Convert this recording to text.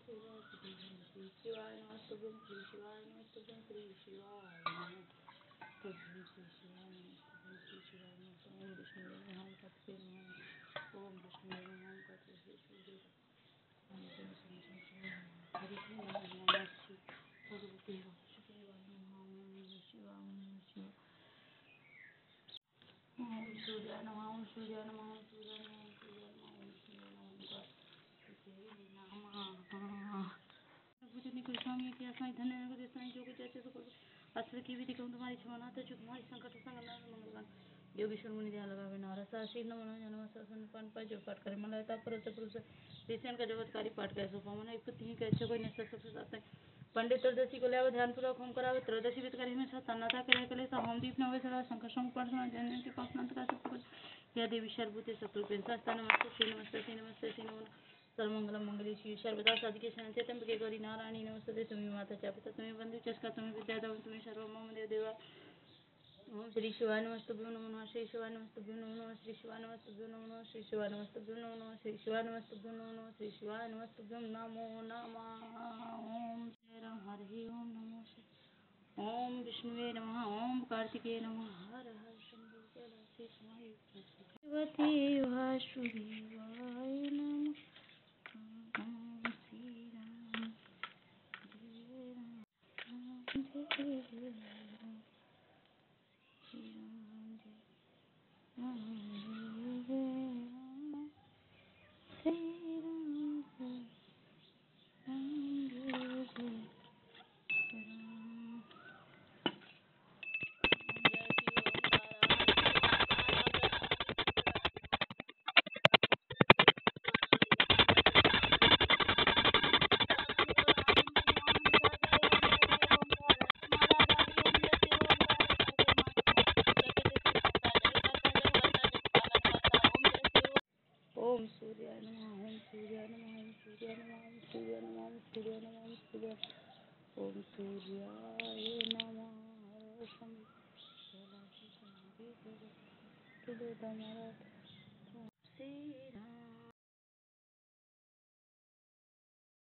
श्री शिवाय नमस्तुभ्यं श्री शिवाय नमस्तुभ्यं श्री शिवाय नमस्तुभ्यं श्री शिवाय नमस्तुभ्यं श्री शिवाय नमस्तुभ्यं ओम विष्णुवे नमः पतये नमः ओम विष्णुवे नमः पतये शिवदेव नमः श्री शिवाय हरि नमः श्री भगवते वासुदेवाय नमः ओम शिवाय नमः ओम सूर्याय नमः ओम सूर्याय नमः ओम सूर्याय नमः ओम सूर्याय नमः ओम सूर्याय नमः पूजनी कोई स्वामी की आसाई धन्य को देसाई जो कुछ अच्छे से करो अस्त्र की विधि कहूँ तुम्हारी क्षमा तो जो तुम्हारी संकट संगना मंगलवान योगेश्वर मुनि ध्यान लगावे नारसा शील नमन जनम सरसन पान पाँच जो पाठ करे मलयता पुरुष पुरुष देशन का जगतकारी पाठ करे सो पावन एक पति के अच्छे कोई निष्ठा सबसे साथ पंडित त्रयोदशी को ले ध्यान पूर्वक होम करावे त्रयोदशी विद करे में तन्नता करे कले सा होम दीप नवे सदा शंकर संग पाठ सुना जन के पास नंत का सब या देवी सर्वभूते शत्रुपेन शास्त्र नमस्ते श्री नमस्ते श्री नमस्ते श्री नमः सर्वमंगलम मंगले शिव सर्वदा साधिके शांति त्र्यंबके गौरी नारायणी नमस्ते तुम्हें माता च पिता तुम्हें वंदे चस्का तुम्हें विद्यादान तुम्हें सर्व मम देव देवा ओम श्री शिवाय नमस्तुभ्यं नमो नमः श्री शिवाय नमस्तुभ्यं नमो नमः श्री शिवाय नमस्तुभ्यं नमो नमः श्री शिवाय नमस्तुभ्यं नमो नमः श्री शिवाय नमस्तुभ्यं नमो नमः श्री शिवाय नमस्तुभ्यं नमो नमः ओम श्री राम हरि ओम नमो श्री ओम विष्णुवे नमः ओम कार्तिकेय नमः हर हर शंभो कैलासी भगवते वासुदेवाय नमः ओम श्री राम जय राम जय राम श्री राम जय राम जय राम श्री राम जय राम जय जय राम ओम सूर्याय नमः ओम सूर्याय नमः ओम सूर्याय नमः ओम सूर्याय नमः ओम सूर्याय नमः ओम सूर्याय ओम सूर्याय नमः हर शंभो कैलासी समाधि श्री राम